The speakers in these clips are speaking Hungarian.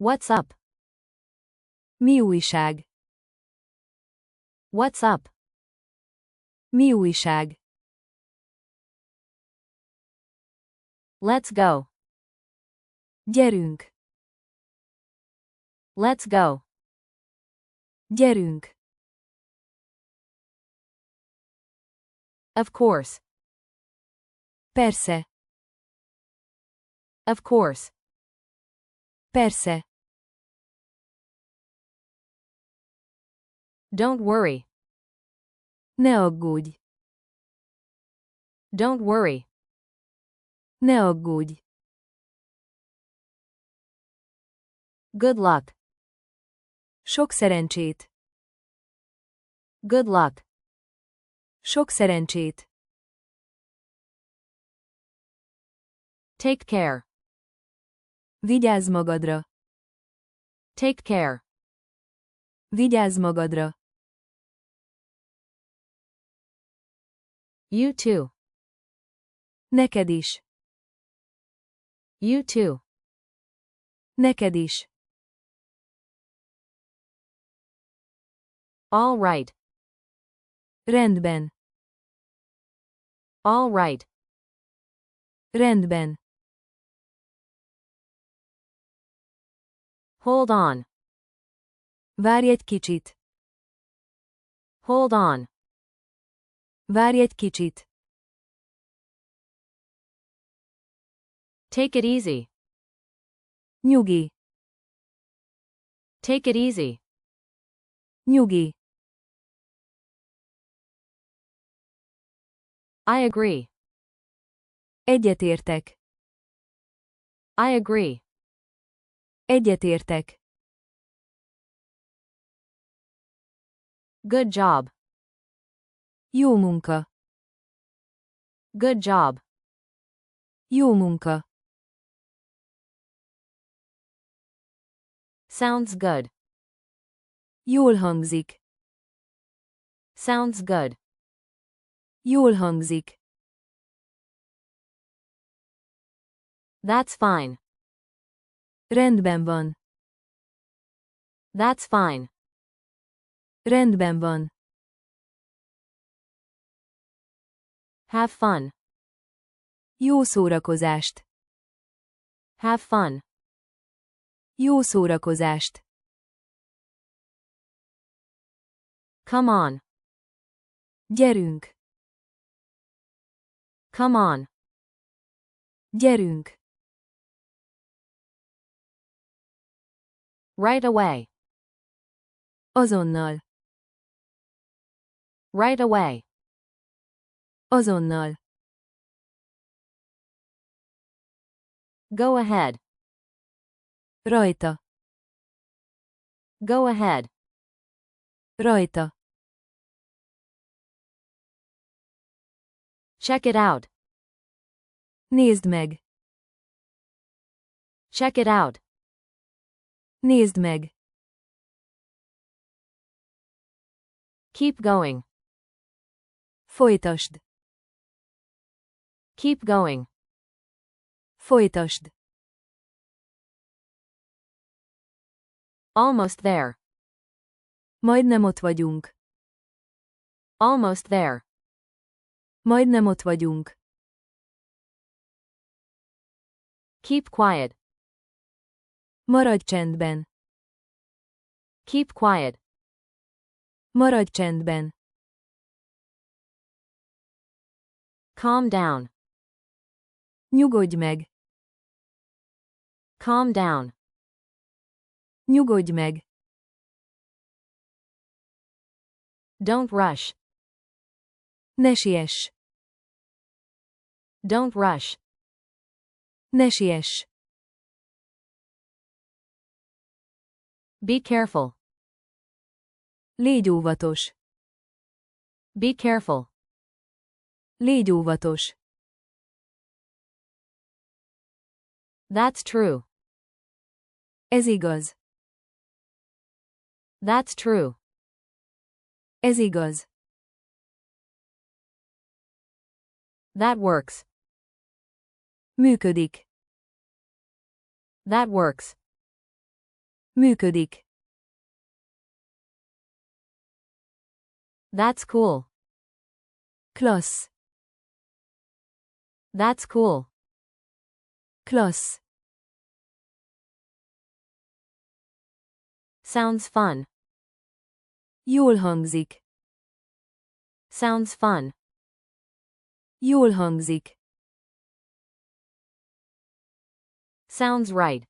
What's up? Mi újság? What's up? Mi újság? Let's go. Gyerünk! Let's go. Gyerünk! Of course. Persze! Of course. Persze! Don't worry. Ne aggódj! Don't worry. Ne aggódj! Good luck. Sok szerencsét! Good luck. Sok szerencsét! Take care. Vigyázz magadra! Take care. Vigyázz magadra! You too. Neked is! You too. Neked is! All right. Rendben! All right. Rendben! Hold on. Várj egy kicsit! Hold on. Várj egy kicsit! Take it easy. Nyugi! Take it easy. Nyugi! I agree. Egyetértek! I agree. Egyetértek! Good job. Jó munka! Good job. Jó munka! Sounds good. Jól hangzik! Sounds good. Jól hangzik! That's fine. Rendben van! That's fine. Rendben van! Have fun. Jó szórakozást! Have fun. Jó szórakozást! Come on. Gyerünk! Come on. Gyerünk! Right away. Azonnal! Right away. Azonnal! Go ahead. Rajta! Go ahead. Rajta! Check it out. Nézd meg! Check it out. Nézd meg! Keep going. Folytasd! Keep going. Folytasd! Almost there. Majdnem ott vagyunk! Almost there. Majdnem ott vagyunk! Keep quiet. Maradj csendben! Keep quiet. Maradj csendben! Calm down. Nyugodj meg! Calm down. Nyugodj meg! Don't rush. Ne siess! Don't rush. Ne siess! Be careful. Légy óvatos! Be careful. Légy óvatos! That's true. Ez igaz! That's true. Ez igaz! That works. Működik! That works. Működik. That's cool. Klassz. That's cool. Klassz. Sounds fun. Jól hangzik. Sounds fun. Jól hangzik. Sounds right.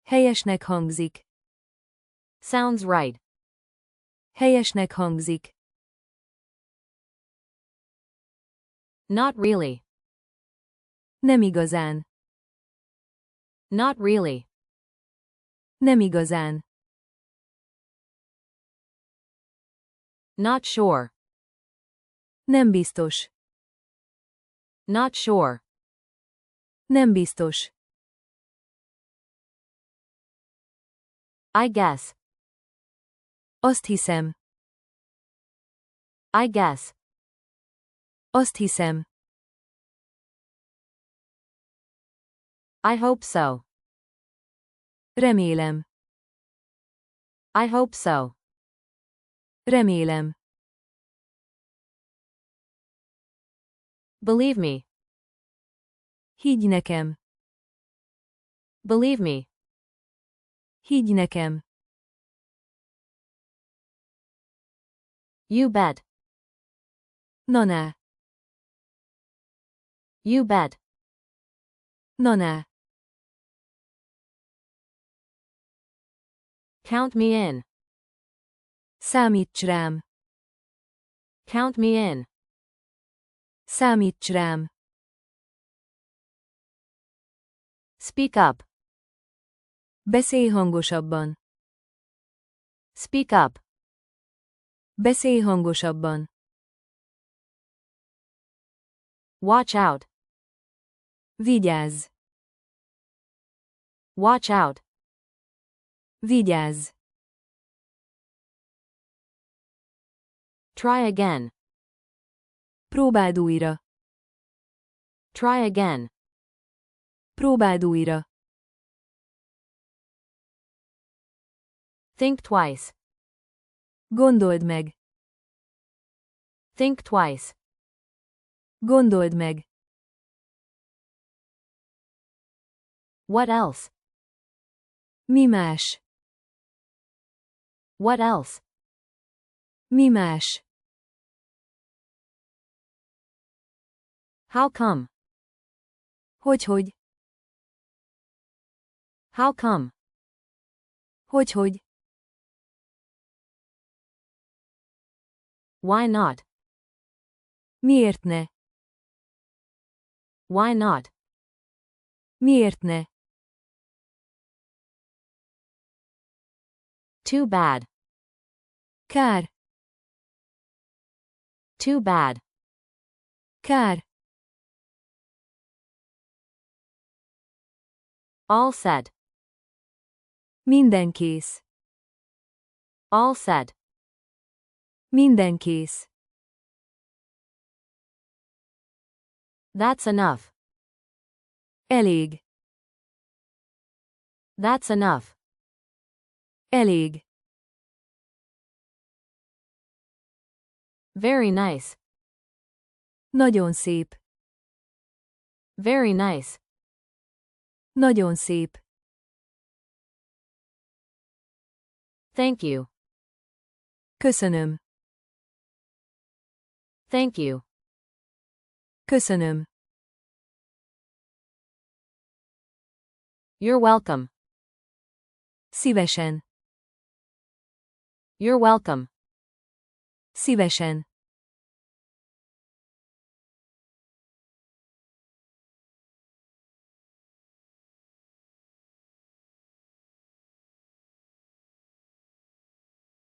Helyesnek hangzik. Sounds right. Helyesnek hangzik. Not really. Nem igazán. Not really. Nem igazán. Not sure. Nem biztos. Not sure. Nem biztos. I guess. Azt hiszem. I guess. Azt hiszem. I hope so. Remélem. I hope so. Remélem. Believe me. Higgy nekem. Believe me. Higgy nekem. You bet. Naná. You bet. Naná. Count me in. Számíts rám. Count me in. Számíts rám. Speak up. Beszélj hangosabban. Speak up. Beszélj hangosabban. Watch out. Vigyázz. Watch out. Vigyázz. Try again. Próbáld újra. Try again. Próbáld újra. Think twice. Gondold meg. Think twice. Gondold meg. What else? Mi más? What else? Mi más? How come? Hogyhogy? How come? Hogyhogy? Why not? Miért ne? Why not? Miért ne? Too bad. Kár. Too bad. Kár. All set. Minden kész. All set. Minden kész. That's enough. Elég. That's enough. Elég. Very nice. Nagyon szép. Very nice. Nagyon szép. Thank you. Köszönöm. Thank you. Köszönöm. You're welcome. Szívesen. You're welcome. Szívesen.